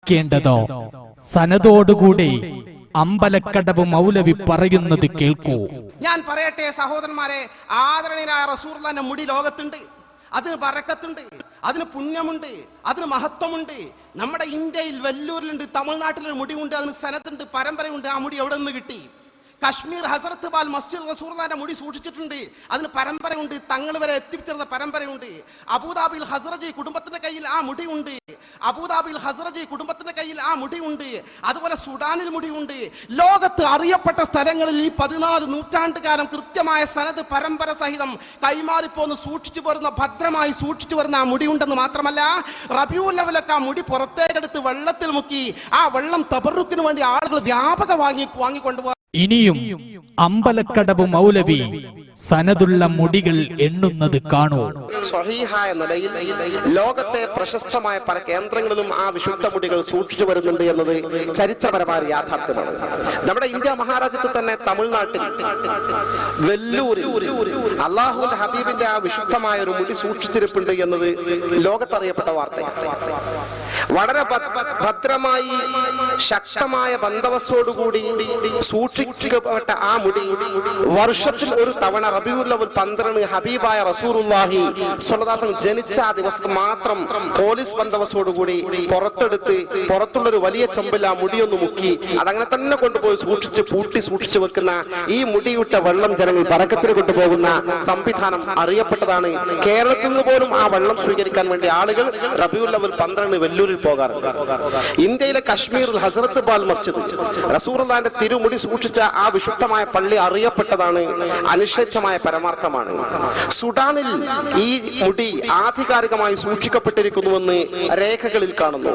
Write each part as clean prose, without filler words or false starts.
അറിയിക്കേണ്ടതോ? സനദോടുകൂടി അമ്പലക്കടവ് മൗലവി പറയുന്നത് കേൾക്കൂ. ഞാൻ പറയട്ടെ സഹോദരന്മാരെ, ആദരണീയനായ റസൂലുള്ളാഹിന്റെ മുടി ലോകത്തുണ്ട്. അതിന് ബറക്കത്തുണ്ട്, അതിന് പുണ്യമുണ്ട്, അതിന് മഹത്വമുണ്ട്. നമ്മുടെ ഇന്ത്യയിൽ വെല്ലൂരിലുണ്ട്, തമിഴ്നാട്ടിലൊരു മുടിയുണ്ട്, അതിന് സനത്തുണ്ട്, പരമ്പരയുണ്ട്. ആ മുടി എവിടെ നിന്ന് കിട്ടി? കശ്മീർ ഹസരത്ത് ബാൽ മസ്ജിദ് റസൂലുള്ളാഹിന്റെ മുടി സൂക്ഷിച്ചിട്ടുണ്ട്, അതിന് പരമ്പരയുണ്ട്, തങ്ങൾ വരെ എത്തിച്ചേർന്ന പരമ്പരയുണ്ട്. അബൂദാബിയിൽ ഹസ്റജി കുടുംബത്തിന്റെ കയ്യിൽ ആ മുടിയുണ്ട്. അബൂദാബിയിൽ ഹസ്റജി കുടുംബത്തിന്റെ കയ്യിൽ ആ മുടിയുണ്ട്. അതുപോലെ സുഡാനിൽ മുടിയുണ്ട്. ലോകത്ത് അറിയപ്പെട്ട സ്ഥലങ്ങളിൽ ഈ 14 നൂറ്റാണ്ടുകാലം കൃത്യമായ സനത് പരമ്പര സഹിതം കൈമാറിപ്പോന്ന് സൂക്ഷിച്ചു വരുന്ന, ഭദ്രമായി സൂക്ഷിച്ചു വരുന്ന ആ മുടിയുണ്ടെന്ന് മാത്രമല്ല, റബീഉൽ അവ്വലൊക്കെ ആ മുടി പുറത്തേക്കെടുത്ത് വെള്ളത്തിൽ മുക്കി ആ വെള്ളം തബറുക്കിന് വേണ്ടി ആളുകൾ വ്യാപക വാങ്ങിക്കൊണ്ടുപോകാൻ. ഇനിയും അമ്പലക്കടവ് മൗലവി സനതുള്ള മുടികൾ എണ്ണുന്നത് കാണൂ. സ്വഹീഹായ നിലയിൽ ലോകത്തെ പ്രശസ്തമായ പല കേന്ദ്രങ്ങളിലും ആ വിശുദ്ധ മുടികൾ സൂക്ഷിച്ചു വരുന്നുണ്ട് എന്നത് ചരിത്രപരമായ യാഥാർത്ഥ്യമാണ്. നമ്മുടെ ഇന്ത്യ മഹാരാജ്യത്തിൽ തന്നെ തമിഴ്നാട്ടിൽ വെല്ലൂരിൽ അള്ളാഹുവിന്റെ ഹബീബിന്റെ ആ വിശുദ്ധമായ ഒരു മുടി സൂക്ഷിച്ചിരിപ്പുണ്ട് എന്നത് ലോകത്തറിയപ്പെട്ട വാർത്തയാണ്. വളരെ ഭദ്രമായി ശക്തമായ ബന്ദവസ്തോടുകൂടി സൂക്ഷിക്കപ്പെട്ട ആ മുടി വർഷത്തിൽ ഒരു തവണ റബീഉൽ അവ്വൽ 12 ഹബീബായ റസൂലുള്ളാഹി സ്വല്ലല്ലാഹു അലൈഹി വസല്ലം ജനിച്ച ആ ദിവസം മാത്രം പോലീസ് ബന്ദവസ്തോടുകൂടി പുറത്തെടുത്ത് പുറത്തുള്ളൊരു വലിയ ചെമ്പിൽ ആ മുടിയൊന്ന് മുക്കി അതങ്ങനെ തന്നെ കൊണ്ടുപോയി പൂട്ടി സൂക്ഷിച്ചു വെക്കുന്ന ഈ മുടിയിട്ട വെള്ളം ജനങ്ങൾ ബറക്കത്തിന് കൊണ്ടുപോകുന്ന സംവിധാനം അറിയപ്പെട്ടതാണ്. കേരളത്തിൽ നിന്ന് പോലും ആ വെള്ളം സ്വീകരിക്കാൻ വേണ്ടി ആളുകൾ റബീഉൽ അവ്വൽ 12 വെല്ലൂരിൽ പോകാറുണ്ട്. ഇന്ത്യയിലെ കശ്മീരിൽ ഹസ്രത്ത് ബാൽ മസ്ജിദ് റസൂലുള്ളാഹിന്റെ തിരുമുടി സൂക്ഷിച്ച ആ വിശുദ്ധമായ പള്ളി അറിയപ്പെട്ടതാണ്, അനിഷേധ്യമായ പരമാർത്ഥമാണ്. സുഡാനിൽ ഈ മുടി ആധികാരികമായി സൂക്ഷിക്കപ്പെട്ടിരിക്കുന്നുവെന്ന് രേഖകളിൽ കാണുന്നു.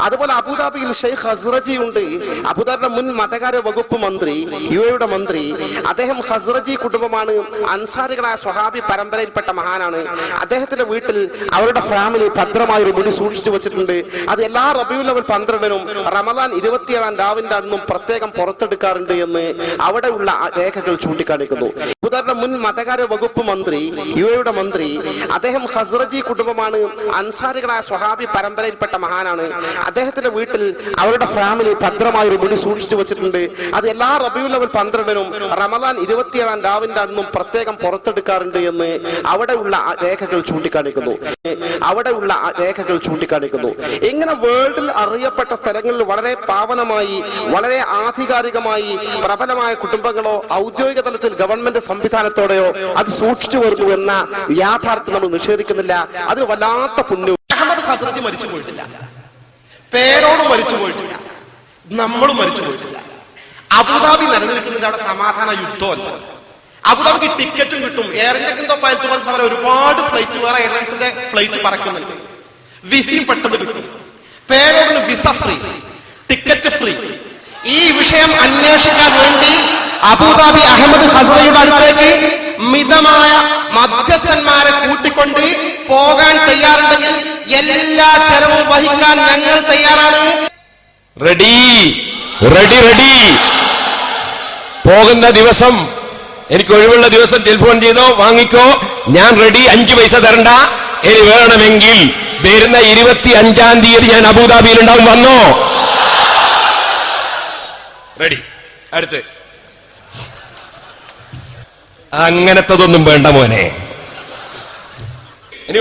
അതുപോലെ അബുദാബിയിൽ ഷെയ്ഖ് ഹസ്റജി ഉണ്ട്. അബുദാബിയുടെ മുൻ മതകാര്യ വകുപ്പ് മന്ത്രി, യുഎഇയുടെ മന്ത്രി. അദ്ദേഹം ഹസ്റജി കുടുംബമാണ്, അൻസാരികളായ സ്വഹാബി പരമ്പരയിൽപ്പെട്ട മഹാനാണ്. അദ്ദേഹത്തിന്റെ വീട്ടിൽ അവരുടെ ഫാമിലി ഭദ്രമായ ഒരു മുടി സൂക്ഷിച്ചു വെച്ചിട്ടുണ്ട്. അത് എല്ലാ റബീഉൽ അവ്വൽ 12-നും റമദാൻ 27-ാം രാവിന്റെ അന്നും പ്രത്യേകം പുറത്തെടുക്കാറുണ്ട് എന്ന് അവിടെയുള്ള രേഖകൾ ചൂണ്ടിക്കാണിക്കുന്നു. അബുദാബിയുടെ മുൻ മതകാര്യ വകുപ്പ് മന്ത്രി, യുഎഇയുടെ മന്ത്രി. അദ്ദേഹം ഹസ്റജി കുടുംബമാണ്, അൻസാരികളായ സ്വഹാബി പരമ്പരയിൽപ്പെട്ട മഹാനാണ്. അദ്ദേഹത്തിന്റെ വീട്ടിൽ അവരുടെ ഫാമിലി ഭദ്രമായ ഒരു മുടി സൂക്ഷിച്ചു വെച്ചിട്ടുണ്ട്. അത് എല്ലാ റബീഉൽ അവ്വൽ 12-നും റമദാൻ 27-ാം രാവിന്റെ അന്നും പ്രത്യേകം പുറത്തെടുക്കാറുണ്ട് എന്ന് അവിടെയുള്ള രേഖകൾ ചൂണ്ടിക്കാണിക്കുന്നു. ഇങ്ങനെ വേൾഡിൽ അറിയപ്പെട്ട സ്ഥലങ്ങളിൽ വളരെ പാവനമായി, വളരെ ആധികാരികമായി പ്രബലമായ കുടുംബങ്ങളോ ഔദ്യോഗിക തലത്തിൽ ഗവൺമെന്റ് സംവിധാനത്തോടെയോ അത് സൂക്ഷിച്ചു വരുന്നു എന്ന യാഥാർത്ഥ്യം നമ്മൾ നിഷേധിക്കുന്നില്ല. അതിന് വല്ലാത്ത പുണ്യവും. അഹമ്മദ് ഹസ്റജി മരിച്ചു പോയിട്ടില്ല, പേരോട് മരിച്ചു പോയിട്ടില്ല, നമ്മളും മരിച്ചു പോയിട്ടില്ല. അബുദാബി നിലനിൽക്കുന്നതിന്റെ അവിടെ സമാധാന യുദ്ധമല്ല. അബുദാബിക്ക് ടിക്കറ്റും കിട്ടും. എയർ ഇന്ത്യക്കെന്തോ പൈലറ്റ് ഒരുപാട് ഫ്ലൈറ്റ്, വേറെ എയർലൈൻസിന്റെ ഫ്ലൈറ്റ് പറക്കുന്നുണ്ട്. വിസയും പെട്ടെന്ന് കിട്ടും. പേരോടിന് വിസ ഫ്രീ, ടിക്കറ്റ് ഫ്രീ. ഈ വിഷയം അന്വേഷിക്കാൻ വേണ്ടി അബുദാബി അഹമ്മദ് ഹസ്റജിയുടെ അടുത്തേക്ക് മിതമായ മധ്യസ്ഥന്മാരെ കൂട്ടിക്കൊണ്ട് പോകാൻ തയ്യാറുണ്ടെങ്കിൽ എല്ലാ ചെലവും വഹിക്കാൻ ഞങ്ങൾ തയ്യാറാണ്. റെഡി പോകുന്ന ദിവസം എനിക്ക് ഒഴിവുള്ള ദിവസം ടെലിഫോൺ ചെയ്തോ, വാങ്ങിക്കോ, ഞാൻ റെഡി. 5 പൈസ തരണ്ട. ഇനി വേണമെങ്കിൽ വരുന്ന 25-ാം തീയതി ഞാൻ അബുദാബിയിൽ ഉണ്ടാവും. വന്നോ? റെഡി. അടുത്ത് അങ്ങനത്തതൊന്നും വേണ്ട മോനെ. ഇനി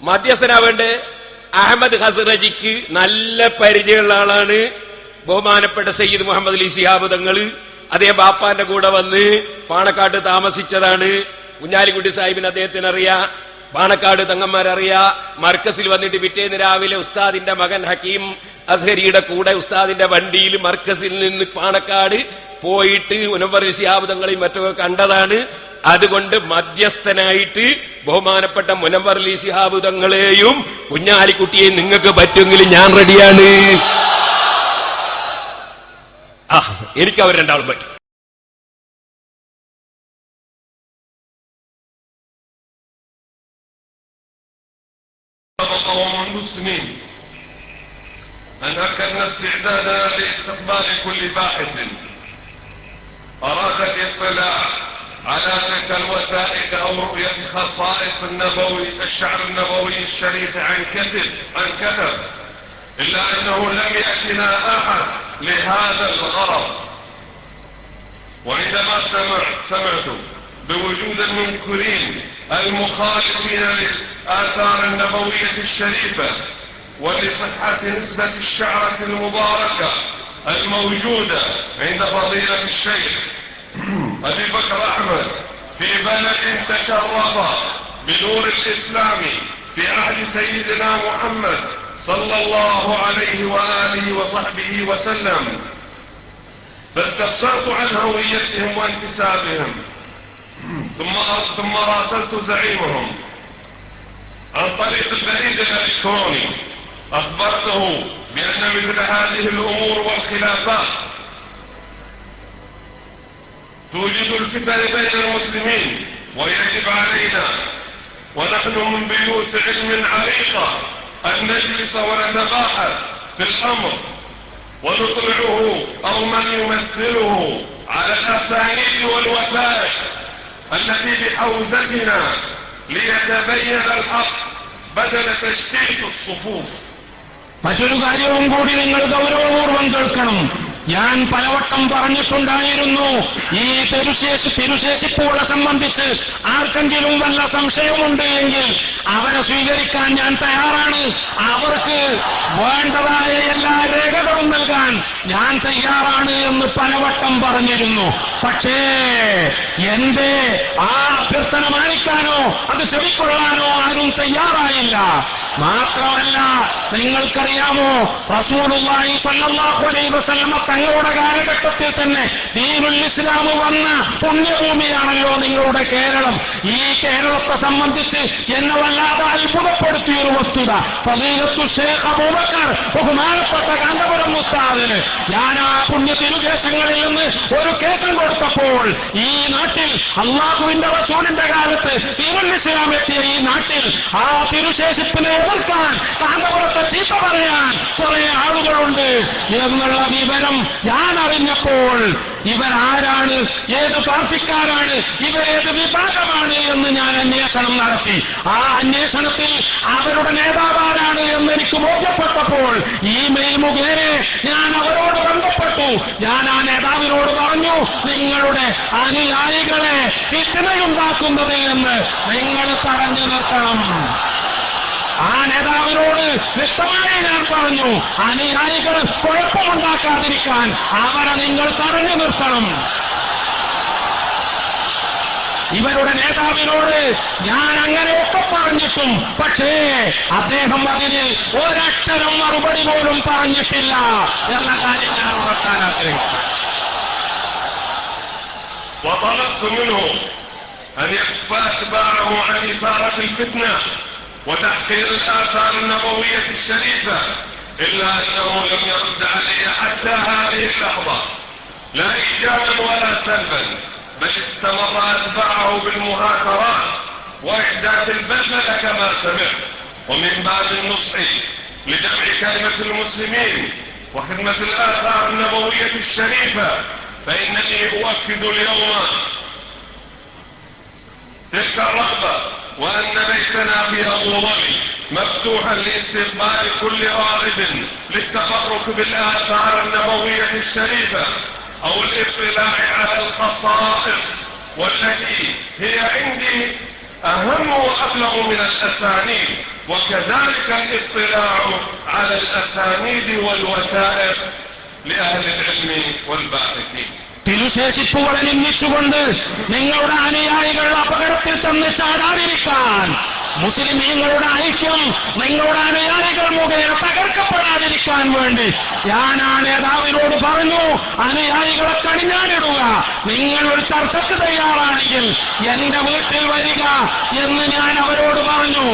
മധ്യസ്ഥനാ വേണ്ടേ? അഹമ്മദ് ഹസ്റജിക്ക് നല്ല പരിചയമുള്ള ആളാണ് ബഹുമാനപ്പെട്ട സയ്യിദ് മുഹമ്മദ് അലി ശിഹാബ് തങ്ങൾ. അതേ ബാപ്പാന്റെ കൂടെ വന്ന് പാണക്കാട് താമസിച്ചതാണ്. കുഞ്ഞാലിക്കുട്ടി സാഹിബിന് അദ്ദേഹത്തിന് അറിയാം, പാണക്കാട് തങ്ങന്മാരറിയാ. മർക്കസിൽ വന്നിട്ട് പിറ്റേന്ന് രാവിലെ ഉസ്താദിന്റെ മകൻ ഹക്കീം അസ്ഹരിയുടെ കൂടെ ഉസ്താദിന്റെ വണ്ടിയിൽ മർക്കസിൽ നിന്ന് പാണക്കാട് പോയിട്ട് മുനവ്വർ ശിഹാബ് തങ്ങളെയും മറ്റൊക്കെ കണ്ടതാണ്. അതുകൊണ്ട് മധ്യസ്ഥനായിട്ട് ബഹുമാനപ്പെട്ട മുനവ്വർ അലി ശിഹാബ് തങ്ങളെയും കുഞ്ഞാലിക്കുട്ടിയെയും നിങ്ങൾക്ക് പറ്റുമെങ്കിലും ഞാൻ റെഡിയാണ്. എനിക്ക് അവർ രണ്ടാളും പറ്റും. أنكرنا استعدادنا لاستقبال كل باحث أراد الاطلاع على تلك الوثائق أو رؤية خصائص النبوي الشعر النبوي الشريف عن كتب إلا أنه لم يأتنا أحد لهذا الغرض. وعندما سمعت بوجود المنكرين المخالفين للآثار النبوية الشريفة ولصحة نسبة الشعرة المباركة الموجودة عند فضيلة الشيخ أبي بكر أحمد في بلد تشرف بنور الإسلام في عهد سيدنا محمد صلى الله عليه وآله وصحبه وسلم، فاستفسرت عن هويتهم وانتسابهم، ثم راسلت زعيمهم عن طريق البريد الإلكتروني، أخبرته بأن مثل هذه الأمور والخلافات توجد الفتن بين المسلمين، ويجب علينا ونحن من بيوت علم عريقة أن نجلس ونتباحث في الأمر ونطلعه أو من يمثله على الأسانيد والوثائق التي بحوزتنا ليتبين الحق بدل تشتيت الصفوف. മറ്റൊരു കാര്യവും കൂടി നിങ്ങൾ ഗൗരവപൂർവ്വം കേൾക്കണം. ഞാൻ പലവട്ടം പറഞ്ഞിട്ടുണ്ടായിരുന്നു, ഈ തിരുശേഷിപ്പുകളെ സംബന്ധിച്ച് ആർക്കെങ്കിലും വല്ല സംശയമുണ്ട് എങ്കിൽ അവരെ സ്വീകരിക്കാൻ ഞാൻ തയ്യാറാണ്. അവർക്ക് വേണ്ടതായ എല്ലാ രേഖകളും നൽകാൻ ഞാൻ തയ്യാറാണ് എന്ന് പലവട്ടം പറഞ്ഞിരുന്നു. പക്ഷേ എന്റെ ആ അഭ്യർത്ഥന മാനിക്കാനോ അത് ചെവിക്കൊള്ളാനോ ആരും തയ്യാറായില്ല. മാത്രമല്ല, നിങ്ങൾക്കറിയാമോ, റസൂലുള്ളാഹി സ്വല്ലല്ലാഹു അലൈഹി വസല്ലം തങ്ങളുടെ കാലഘട്ടത്തിൽ തന്നെ ദീനുൽ ഇസ്ലാം വന്ന പുണ്യഭൂമിയാണല്ലോ നിങ്ങളുടെ കേരളം. ഈ കേരളത്തെ സംബന്ധിച്ച് എന്നെ വല്ലാതെ അത്ഭുതപ്പെടുത്തിയൊരു വസ്തുത, ഫളീലത്തു ശൈഖ് അബൂബക്കർ ബഹുമാനപ്പെട്ട കാന്തപുരം ഉസ്താദിന് ഞാൻ ആ പുണ്യ തിരുദേശങ്ങളിൽ നിന്ന് ഒരു കേസം കൊടുത്തപ്പോൾ, ഈ നാട്ടിൽ അള്ളാഹുവിന്റെ റസൂലിന്റെ കാലത്ത് ദീനുൽ ഇസ്ലാം എത്തിയ ഈ നാട്ടിൽ ആ തിരുശേഷിപ്പിനെ എതിർക്കാൻ, കാന്തപുരത്തെ ചീത്ത പറയാൻ കുറെ ആളുകളുണ്ട് എന്നുള്ള വിവരം ഞാൻ അറിഞ്ഞപ്പോൾ ഇവരാരാണ്, ഏത് പാർട്ടിക്കാരാണ്, ഇവരേത് വിഭാഗമാണ് എന്ന് ഞാൻ അന്വേഷണം നടത്തി. ആ അന്വേഷണത്തിൽ അവരുടെ നേതാവാരാണ് എന്ന് എനിക്ക് ബോധ്യപ്പെട്ടപ്പോൾ ഇമെയിൽ മുഖേന ഞാൻ അവരോട് ബന്ധപ്പെട്ടു. ഞാൻ ആ നേതാവിനോട് പറഞ്ഞു, നിങ്ങളുടെ അനുയായികളെ ഫിത്നയുണ്ടാക്കുന്നത് എന്ന് നിങ്ങൾ തടഞ്ഞു നിർത്തണം. ആ നേതാവിനോട് വ്യക്തമായി ഞാൻ പറഞ്ഞു, അനുയായികൾ കുഴപ്പമുണ്ടാക്കാതിരിക്കാൻ അവരെ നിങ്ങൾ തടഞ്ഞു നിർത്തണം. ഇവരുടെ നേതാവിനോട് ഞാൻ അങ്ങനെയൊക്കെ പറഞ്ഞിട്ടും പക്ഷേ അദ്ദേഹം അതിന് ഒരക്ഷരം മറുപടി പോലും പറഞ്ഞിട്ടില്ല എന്ന കാര്യം ഞാൻ ഉറക്കാൻ ആഗ്രഹിക്കുന്നു. وطلبت منه أن يكف أتباعه عن إثارة الفتنة وتحقير الآثار النبوية الشريفة، إلا أنه لم يرد علي حتى هذه اللحظة، لا إيجابا ولا سلبا، بل استمر أتباعه بالمهاترات وإحداث البلبلة كما سمعت. ومن باب النصح لجمع كلمة المسلمين وخدمة الآثار النبوية الشريفة، فإنني أؤكد اليوم تلك الرغبة، وأن بيتنا في أبو ظبي مفتوحا لاستقبال كل راغب للتبرك بالآثار النبوية الشريفة أو الاطلاع على الخصائص والتي هي عندي أهم وأبلغ من الأسانيد، وكذلك الاطلاع على الأسانيد والوثائق لأهل العلم والباحثين. തിരുശേഷിപ്പുകളെ നിന്ദിച്ചുകൊണ്ട് നിങ്ങളുടെ അനുയായികൾ അപകടത്തിൽ ചെന്ന് ചാടാതിരിക്കാൻ, മുസ്ലിമീങ്ങളുടെ ഐക്യം നിങ്ങളുടെ അനുയായികൾ മുഖേന തകർക്കപ്പെടാതിരിക്കാൻ വേണ്ടി ഞാൻ ആ നേതാവിനോട് പറഞ്ഞു, അനുയായികളെ കണിഞ്ഞാനിടുക, നിങ്ങൾ ഒരു ചർച്ചയ്ക്ക് തയ്യാറാണെങ്കിൽ എന്റെ വീട്ടിൽ വരിക എന്ന് ഞാൻ അവരോട് പറഞ്ഞു.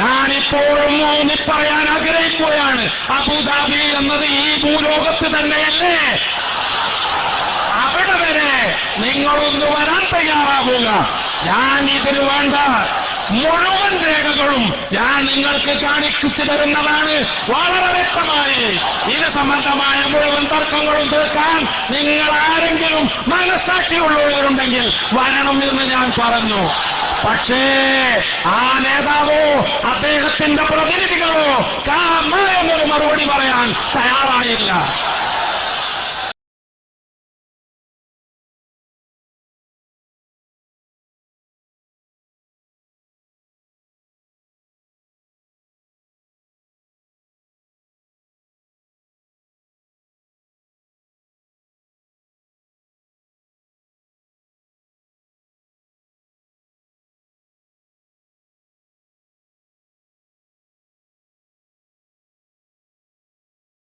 ഞാനിപ്പോഴും ഊന്നി പറയാൻ ആഗ്രഹിക്കുകയാണ്, അബുദാബി എന്നത് ഈ ഭൂലോകത്ത് തന്നെയല്ലേ? അവിടെ വരെ നിങ്ങളൊന്ന് വരാൻ തയ്യാറാവുക. ഞാൻ ഇതിന് വേണ്ട മുഴുവൻ രേഖകളും ഞാൻ നിങ്ങൾക്ക് കാണിച്ചു തരുന്നതാണ് വളരെ വ്യക്തമായി. ഇത് സംബന്ധമായ മുഴുവൻ തർക്കങ്ങളും തീർക്കാൻ നിങ്ങൾ ആരെങ്കിലും മനസ്സാക്ഷിയുള്ളവരുണ്ടെങ്കിൽ വരണം എന്ന് ഞാൻ പറഞ്ഞു. പക്ഷേ ആ നേതാവോ അദ്ദേഹത്തിന്റെ പ്രതിനിധികളോ മറുപടി പറയാൻ തയ്യാറായില്ല.